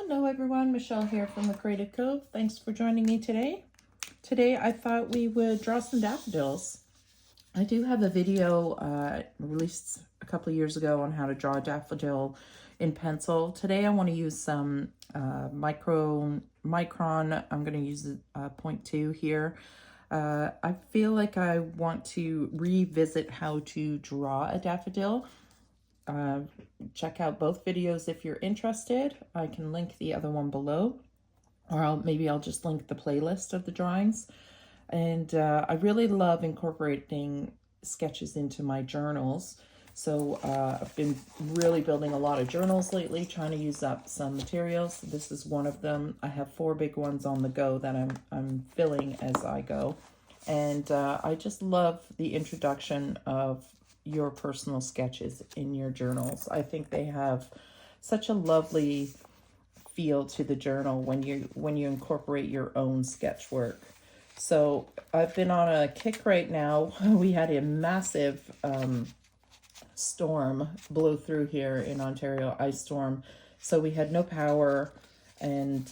Hello everyone, Michelle here from the Creative Cove. Thanks for joining me today. Today I thought we would draw some daffodils. I do have a video released a couple of years ago on how to draw a daffodil in pencil. Today I want to use some micron. I'm going to use 0.2 here. I feel like I want to revisit how to draw a daffodil. Check out both videos if you're interested. I can link the other one below, or maybe I'll just link the playlist of the drawings. And I really love incorporating sketches into my journals. So I've been really building a lot of journals lately, trying to use up some materials. This is one of them. I have 4 big ones on the go that I'm filling as I go. And I just love the introduction of your personal sketches in your journals. I think they have such a lovely feel to the journal when you incorporate your own sketch work. So I've been on a kick right now. We had a massive storm blow through here in Ontario, ice storm. So we had no power and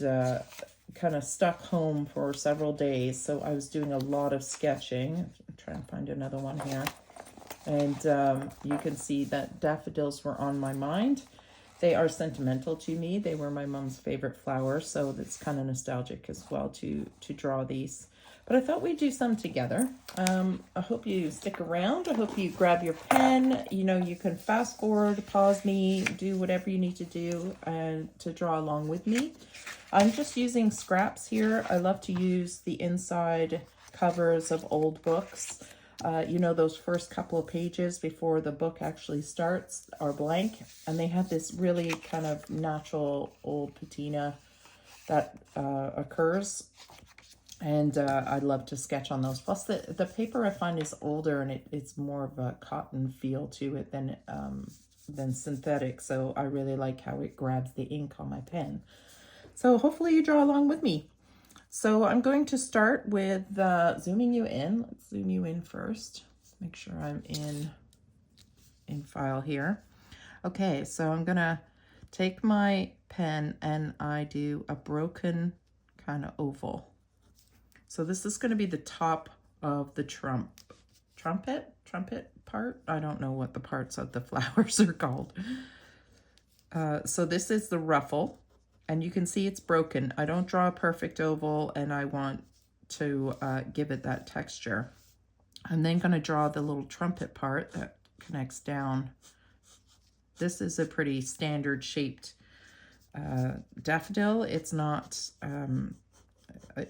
kind of stuck home for several days. So I was doing a lot of sketching. I'm trying to find another one here. And you can see that daffodils were on my mind. They are sentimental to me. They were my mom's favorite flower, so it's kind of nostalgic as well to draw these. But I thought we'd do some together. I hope you stick around. I hope you grab your pen. You know, you can fast forward, pause me, do whatever you need to do to draw along with me. I'm just using scraps here. I love to use the inside covers of old books. You know, those first couple of pages before the book actually starts are blank, and they have this really kind of natural old patina that occurs, and I love to sketch on those. Plus the paper I find is older, and it's more of a cotton feel to it than synthetic, so I really like how it grabs the ink on my pen. So hopefully you draw along with me. So I'm going to start with zooming you in. Let's zoom you in first. Make sure I'm in file here. Okay, so I'm gonna take my pen and I do a broken kind of oval. So this is gonna be the top of the trumpet part. I don't know what the parts of the flowers are called. So this is the ruffle. And you can see it's broken. I don't draw a perfect oval, and I want to give it that texture. I'm then going to draw the little trumpet part that connects down. This is a pretty standard shaped daffodil. It's not,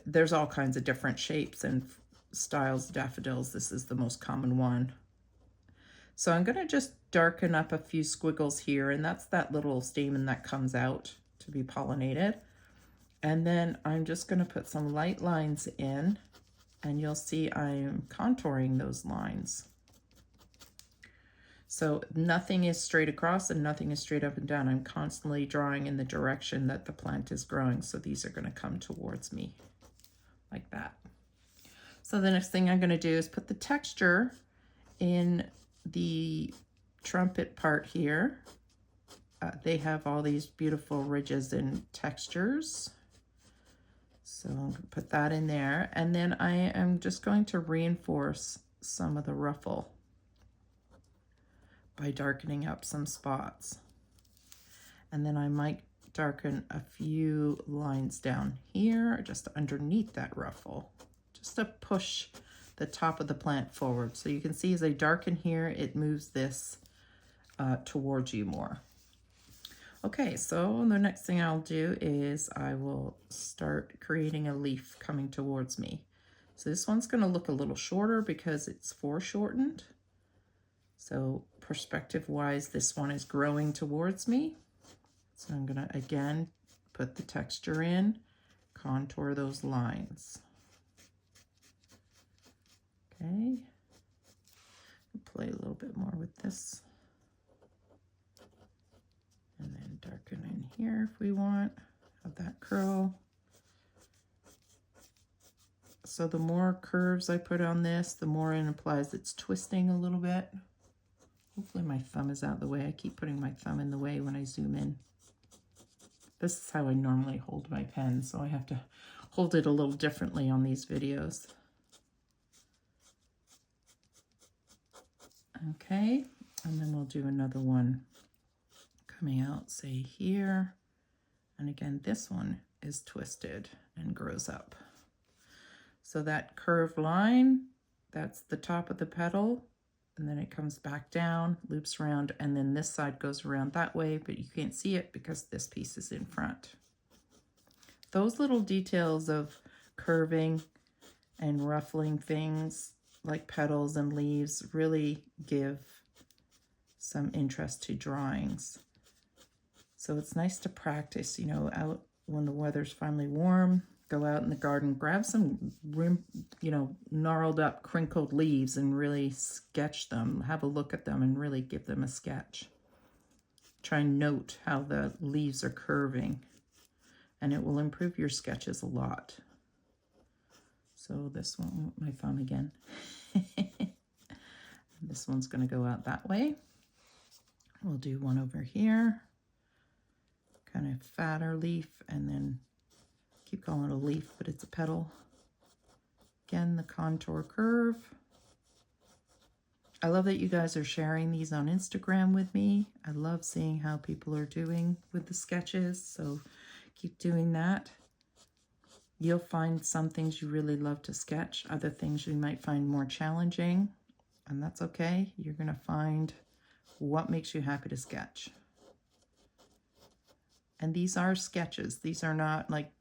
there's all kinds of different shapes and styles of daffodils. This is the most common one. So I'm going to just darken up a few squiggles here, and that's that little stamen that comes out to be pollinated. And then I'm just going to put some light lines in, and you'll see I'm contouring those lines. So nothing is straight across and nothing is straight up and down. I'm constantly drawing in the direction that the plant is growing. So these are going to come towards me like that. So the next thing I'm going to do is put the texture in the trumpet part here. They have all these beautiful ridges and textures. So I'm going to put that in there. And then I am just going to reinforce some of the ruffle by darkening up some spots. And then I might darken a few lines down here, just underneath that ruffle, just to push the top of the plant forward. So you can see as I darken here, it moves this towards you more. Okay, so the next thing I'll do is I will start creating a leaf coming towards me. So this one's going to look a little shorter because it's foreshortened. So perspective-wise, this one is growing towards me. So I'm going to, again, put the texture in, contour those lines. Okay, play a little bit more with this. And then darken in here if we want, have that curl. So the more curves I put on this, the more it implies it's twisting a little bit. Hopefully my thumb is out of the way. I keep putting my thumb in the way when I zoom in. This is how I normally hold my pen, so I have to hold it a little differently on these videos. Okay, and then we'll do another one coming out, say here. And again, this one is twisted and grows up. So that curved line, that's the top of the petal, and then it comes back down, loops around, and then this side goes around that way, but you can't see it because this piece is in front. Those little details of curving and ruffling things like petals and leaves really give some interest to drawings. So it's nice to practice, you know, out when the weather's finally warm, go out in the garden, grab some, you know, gnarled up, crinkled leaves and really sketch them. Have a look at them and really give them a sketch. Try and note how the leaves are curving, and it will improve your sketches a lot. So this one, my thumb again. This one's going to go out that way. We'll do one over here. Kind of fatter leaf, and then keep calling it a leaf, but it's a petal. Again, the contour curve. I love that you guys are sharing these on Instagram with me. I love seeing how people are doing with the sketches, so keep doing that. You'll find some things you really love to sketch, other things you might find more challenging, and that's okay. You're going to find what makes you happy to sketch. And these are sketches. These are not like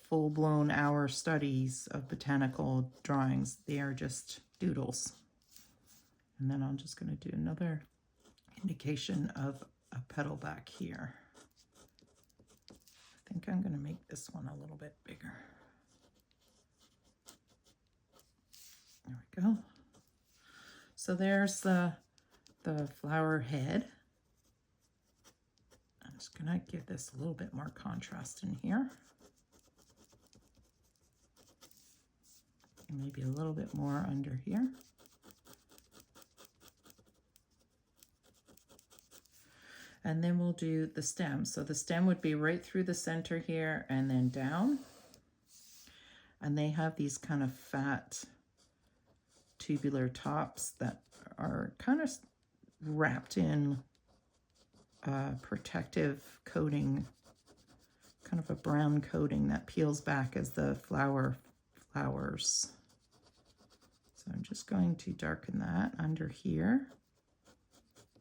full-blown hour studies of botanical drawings. They are just doodles. And then I'm just going to do another indication of a petal back here. I think I'm going to make this one a little bit bigger. There we go. So there's the flower head. I'm just going to give this a little bit more contrast in here. Maybe a little bit more under here. And then we'll do the stem. So the stem would be right through the center here and then down. And they have these kind of fat tubular tops that are kind of wrapped in protective coating, kind of a brown coating that peels back as the flower flowers. So I'm just going to darken that under here.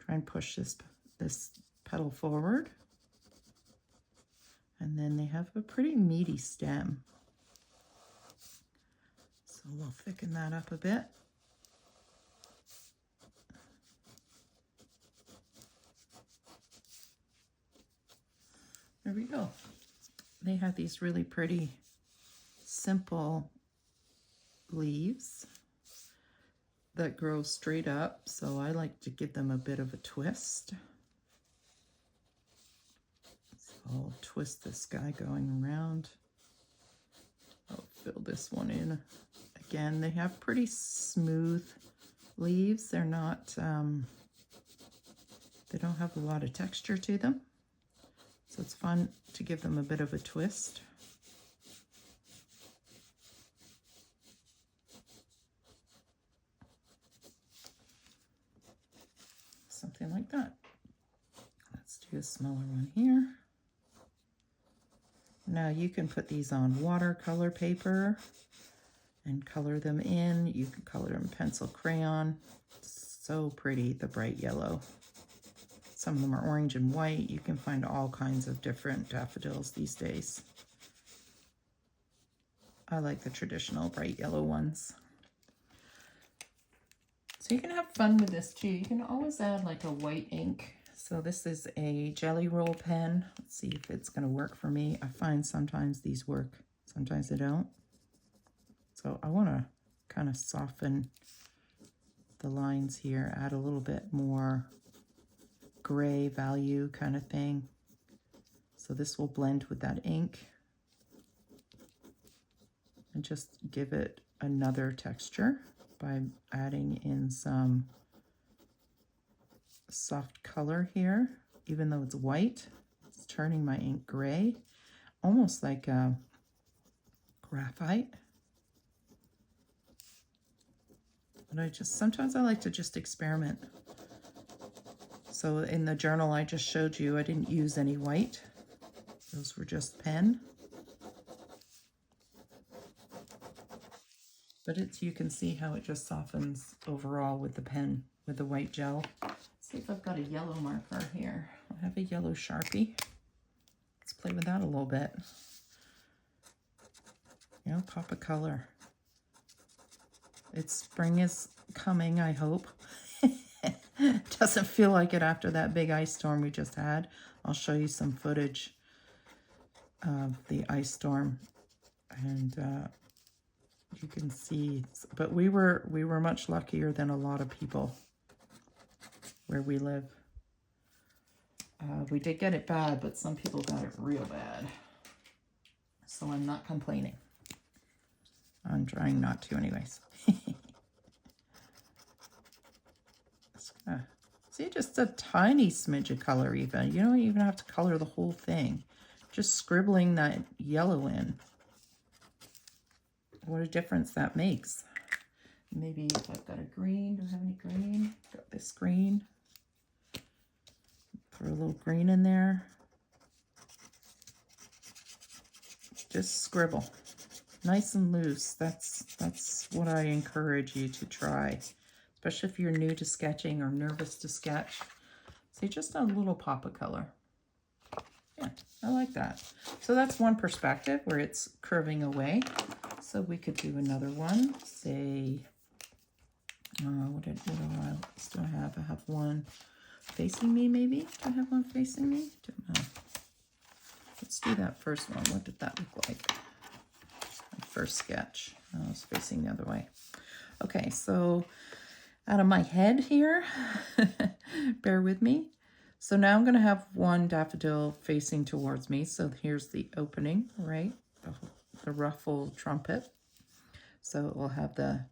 Try and push this petal forward. And then they have a pretty meaty stem. So we'll thicken that up a bit. There we go. They have these really pretty, simple leaves that grow straight up, so I like to give them a bit of a twist. So I'll twist this guy going around. I'll fill this one in. Again, they have pretty smooth leaves. They're not, they don't have a lot of texture to them. So it's fun to give them a bit of a twist. Something like that. Let's do a smaller one here. Now you can put these on watercolor paper and color them in. You can color them pencil crayon. So pretty, the bright yellow. Some of them are orange and white. You can find all kinds of different daffodils these days. I like the traditional bright yellow ones. So you can have fun with this too. You can always add like a white ink. So this is a jelly roll pen. Let's see if it's going to work for me. I find sometimes these work, sometimes they don't. So I want to kind of soften the lines here, add a little bit more gray value kind of thing. So this will blend with that ink and just give it another texture by adding in some soft color here. Even though it's white, it's turning my ink gray, almost like a graphite. But sometimes I like to just experiment. So in the journal I just showed you, I didn't use any white. Those were just pen. But you can see how it just softens overall with the pen, with the white gel. Let's see if I've got a yellow marker here. I have a yellow Sharpie. Let's play with that a little bit. You know, pop a color. Spring is coming, I hope. Doesn't feel like it after that big ice storm we just had. I'll show you some footage of the ice storm, and you can see. But we were much luckier than a lot of people where we live. We did get it bad, but some people got it real bad. So I'm not complaining. I'm trying not to anyways. See, just a tiny smidge of color even. You don't even have to color the whole thing. Just scribbling that yellow in. What a difference that makes. Maybe if I've got a green, do I have any green? Got this green. Throw a little green in there. Just scribble. Nice and loose. That's what I encourage you to try. Especially if you're new to sketching or nervous to sketch. See, just a little pop of color. Yeah, I like that. So that's one perspective where it's curving away. So we could do another one. Say, what else do I have? I have one facing me, maybe? Do I have one facing me? Don't know. Let's do that first one. What did that look like? My first sketch. I was facing the other way. Okay, so out of my head here, bear with me. So now I'm going to have one daffodil facing towards me. So here's the opening, right? The ruffled trumpet. So we'll have the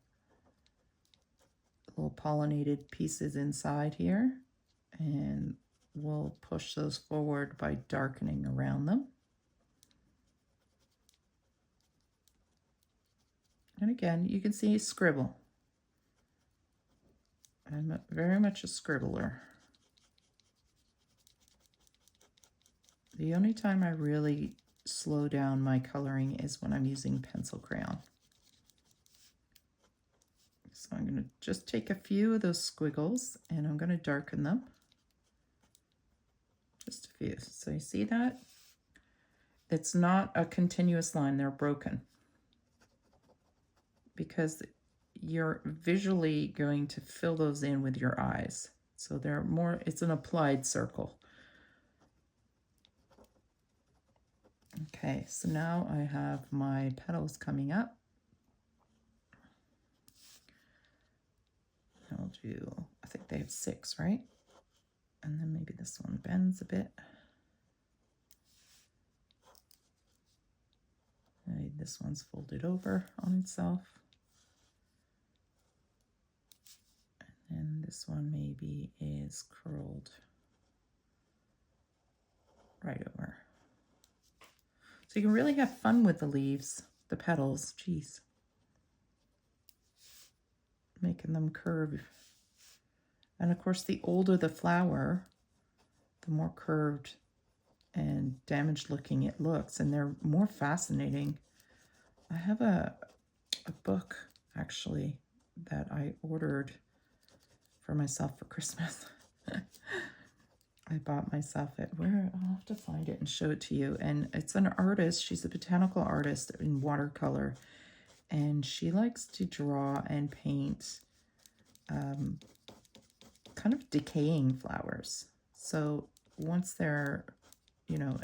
little pollinated pieces inside here. And we'll push those forward by darkening around them. And again, you can see scribble. I'm very much a scribbler. The only time I really slow down my coloring is when I'm using pencil crayon. So I'm going to just take a few of those squiggles and I'm going to darken them. Just a few. So you see that? It's not a continuous line, they're broken. Because you're visually going to fill those in with your eyes. So they're more, it's an applied circle. Okay, so now I have my petals coming up. I'll do, I think they have 6, right? And then maybe this one bends a bit. This one's folded over on itself. And this one maybe is curled right over. So you can really have fun with the leaves, the petals, geez. Making them curve. And of course, the older the flower, the more curved and damaged looking it looks, and they're more fascinating. I have a book, actually, that I ordered for myself for Christmas. I bought myself it. Where? I'll have to find it and show it to you. And it's an artist. She's a botanical artist in watercolor. And she likes to draw and paint kind of decaying flowers. So once their,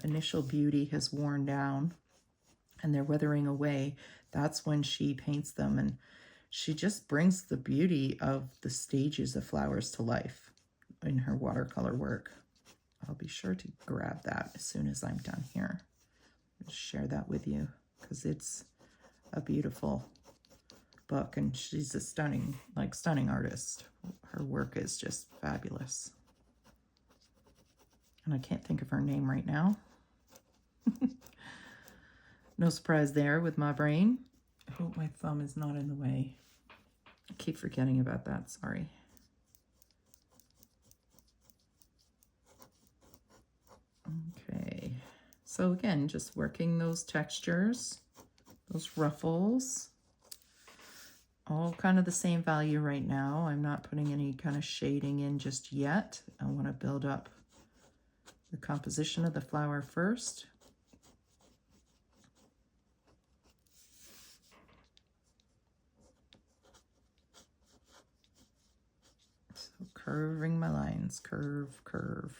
initial beauty has worn down and they're withering away, that's when she paints them. And she just brings the beauty of the stages of flowers to life in her watercolor work. I'll be sure to grab that as soon as I'm done here. I'll share that with you because it's a beautiful book and she's a stunning artist. Her work is just fabulous. And I can't think of her name right now. No surprise there with my brain. I hope my thumb is not in the way. I keep forgetting about that, sorry. Okay, so again, just working those textures, those ruffles, all kind of the same value right now. I'm not putting any kind of shading in just yet. I want to build up the composition of the flower first. So curving my lines, curve, curve.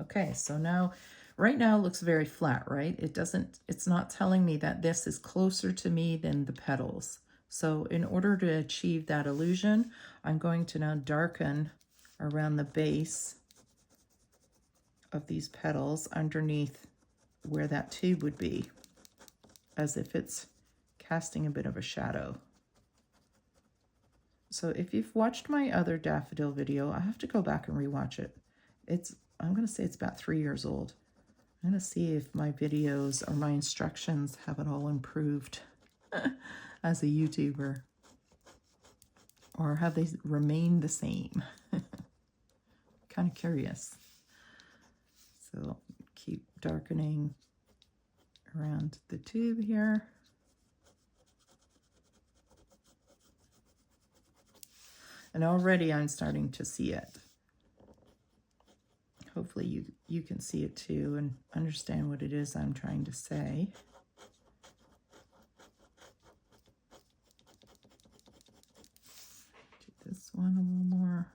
Okay, so now, right now it looks very flat, right? It's not telling me that this is closer to me than the petals. So in order to achieve that illusion, I'm going to now darken around the base of these petals underneath where that tube would be, as if it's casting a bit of a shadow. So if you've watched my other daffodil video, I have to go back and rewatch it. I'm going to say it's about 3 years old. I'm going to see if my videos or my instructions have it all improved as a YouTuber. Or have they remained the same? Kind of curious. So keep darkening around the tube here. And already I'm starting to see it. Hopefully you can see it too and understand what it is I'm trying to say. Do this one a little more.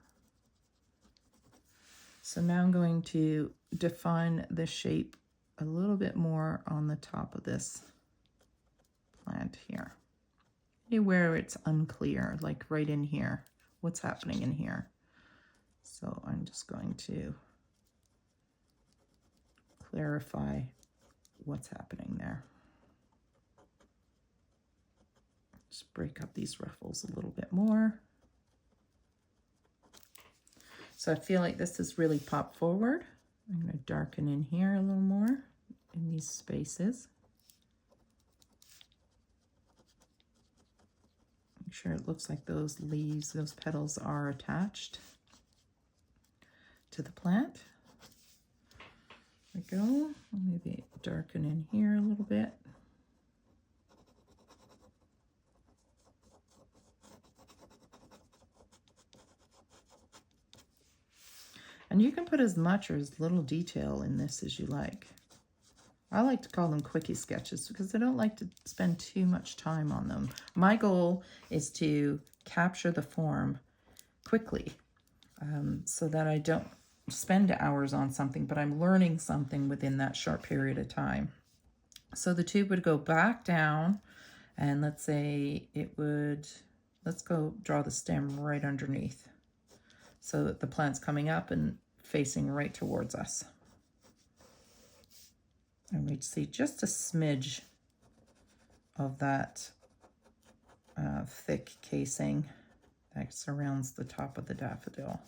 So now I'm going to define the shape a little bit more on the top of this plant here. Where it's unclear, like right in here. What's happening in here? So I'm just going to clarify what's happening there. Just break up these ruffles a little bit more. So I feel like this has really popped forward. I'm going to darken in here a little more in these spaces. Make sure it looks like those leaves, those petals are attached to the plant. There we go. Maybe darken in here a little bit. And you can put as much or as little detail in this as you like. I like to call them quickie sketches because I don't like to spend too much time on them. My goal is to capture the form quickly so that I don't spend hours on something, but I'm learning something within that short period of time. So the tube would go back down, and let's say it would, let's go draw the stem right underneath so that the plant's coming up and facing right towards us. And we'd see just a smidge of that thick casing that surrounds the top of the daffodil.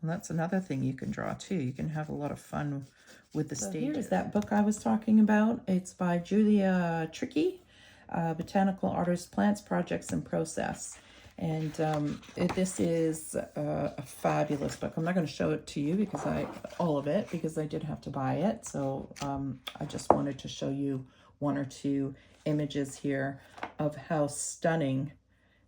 And that's another thing you can draw too. You can have a lot of fun with the stages. Here's that book I was talking about. It's by Julia Tricky, Botanical Artist, Plants, Projects, and Process. And this is a fabulous book. I'm not going to show it to you because all of it, because I did have to buy it. So I just wanted to show you one or two images here of how stunning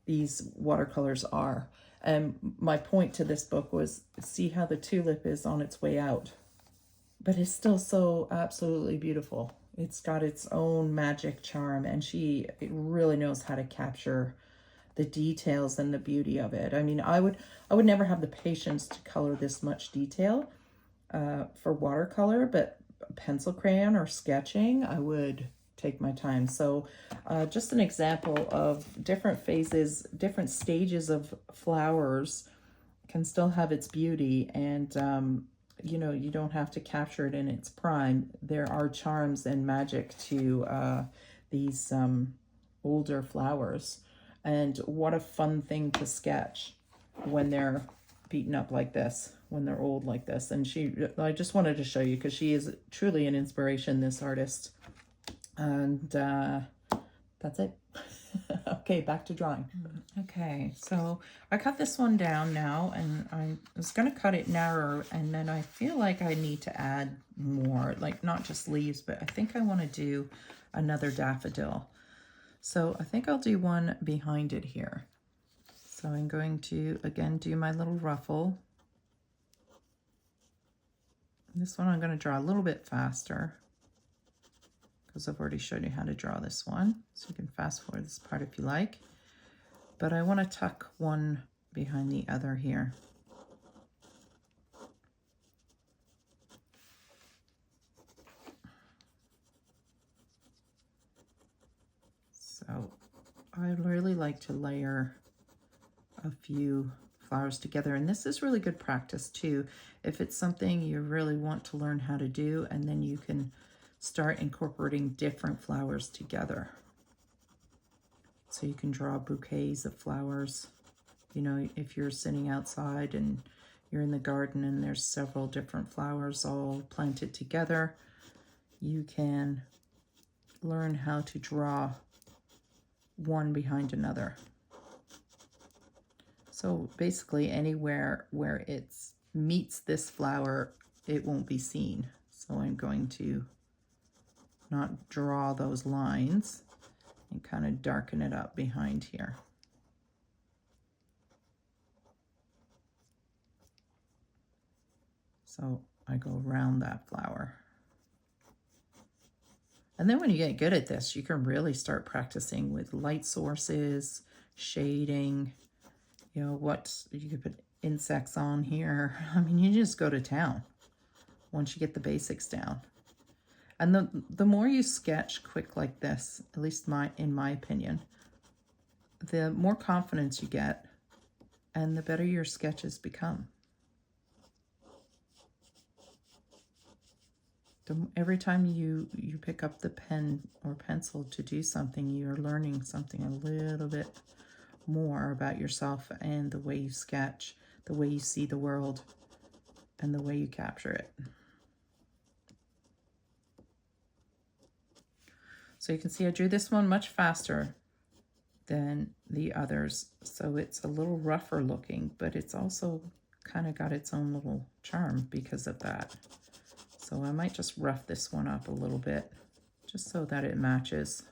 these watercolors are. And my point to this book was, see how the tulip is on its way out, but it's still so absolutely beautiful. It's got its own magic charm, and she really knows how to capture the details and the beauty of it. I mean, I would never have the patience to color this much detail for watercolor, but pencil crayon or sketching, I would take my time. So just an example of different phases, different stages of flowers can still have its beauty, and you know, you don't have to capture it in its prime. There are charms and magic to these older flowers. And what a fun thing to sketch. when they're beaten up like this, when they're old like this. And I just wanted to show you because she is truly an inspiration, this artist. And that's it. Okay, back to drawing. Okay, so I cut this one down now, and I was going to cut it narrower, and then I feel like I need to add more, like not just leaves, but I think I want to do another daffodil. So I think I'll do one behind it here. So I'm going to, again, do my little ruffle. This one I'm going to draw a little bit faster because I've already showed you how to draw this one. So you can fast forward this part if you like. But I want to tuck one behind the other here. So I really like to layer a few flowers together, and this is really good practice too if it's something you really want to learn how to do, and then you can start incorporating different flowers together. So you can draw bouquets of flowers, you know, if you're sitting outside and you're in the garden and there's several different flowers all planted together, you can learn how to draw one behind another. So basically anywhere where it meets this flower, it won't be seen. So I'm going to not draw those lines and kind of darken it up behind here. So I go around that flower. And then when you get good at this, you can really start practicing with light sources, shading, you know, what you could put insects on here. I mean, you just go to town once you get the basics down. And the more you sketch quick like this, at least in my opinion, the more confidence you get and the better your sketches become. Every time you pick up the pen or pencil to do something, you're learning something a little bit more about yourself and the way you sketch, the way you see the world, and the way you capture it. So you can see I drew this one much faster than the others. So it's a little rougher looking, but it's also kind of got its own little charm because of that. So I might just rough this one up a little bit just so that it matches.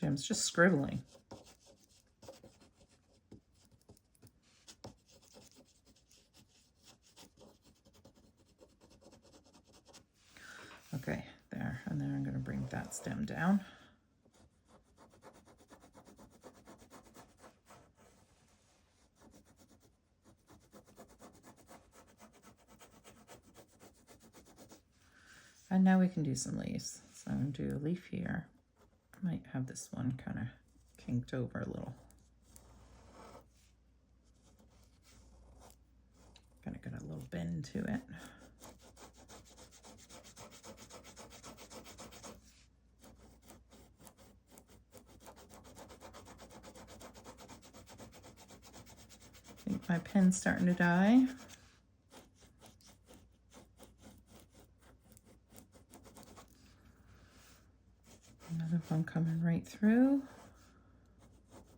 I'm just scribbling. Okay, there, and then I'm going to bring that stem down. And now we can do some leaves. So I'm going to do a leaf here. I might have this one kind of kinked over a little. Kind of got a little bend to it. I think my pen's starting to die. Another one coming right through.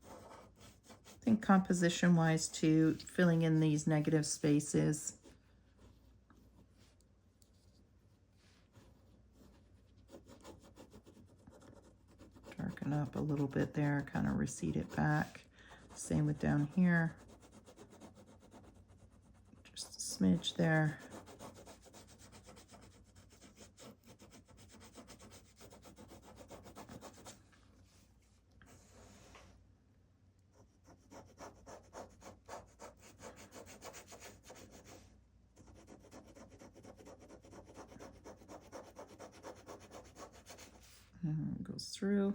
I think composition wise too, filling in these negative spaces. Darken up a little bit there, kind of recede it back. Same with down here. Just a smidge there. Goes through.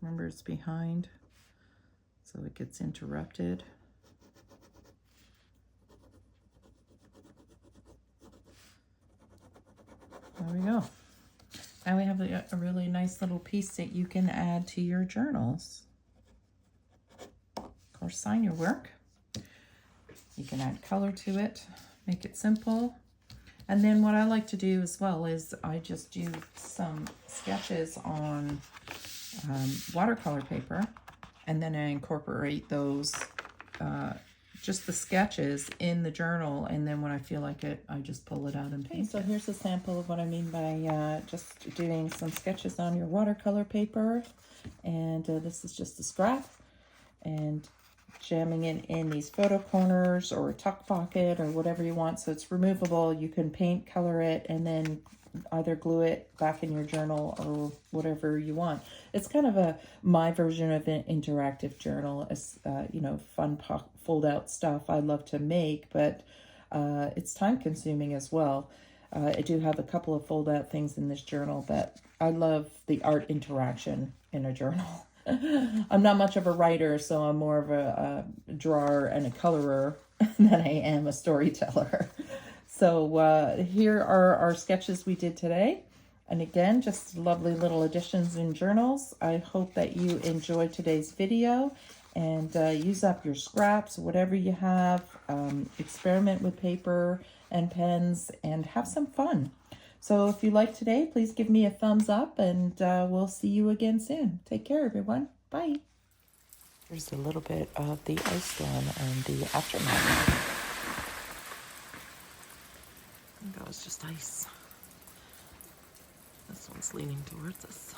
Remember, it's behind, so it gets interrupted. There we go. And we have a really nice little piece that you can add to your journals. Of course, sign your work. You can add color to it, make it simple. And then what I like to do as well is I just do some sketches on watercolor paper, and then I incorporate those, just the sketches in the journal, and then when I feel like it, I just pull it out and paint. So here's a sample of what I mean by just doing some sketches on your watercolor paper, and this is just a scrap, and jamming it in these photo corners or a tuck pocket or whatever you want. So it's removable. You can paint, color it, and then either glue it back in your journal or whatever you want. It's kind of my version of an interactive journal. It's you know, fun fold out stuff I love to make, but it's time consuming as well. I do have a couple of fold out things in this journal, but I love the art interaction in a journal. I'm not much of a writer, so I'm more of a drawer and a colorer than I am a storyteller. So here are our sketches we did today. And again, just lovely little additions in journals. I hope that you enjoyed today's video, and use up your scraps, whatever you have. Experiment with paper and pens and have some fun. So if you liked today, please give me a thumbs up, and we'll see you again soon. Take care, everyone. Bye. Here's a little bit of the ice storm and the aftermath. I think that was just ice. This one's leaning towards us.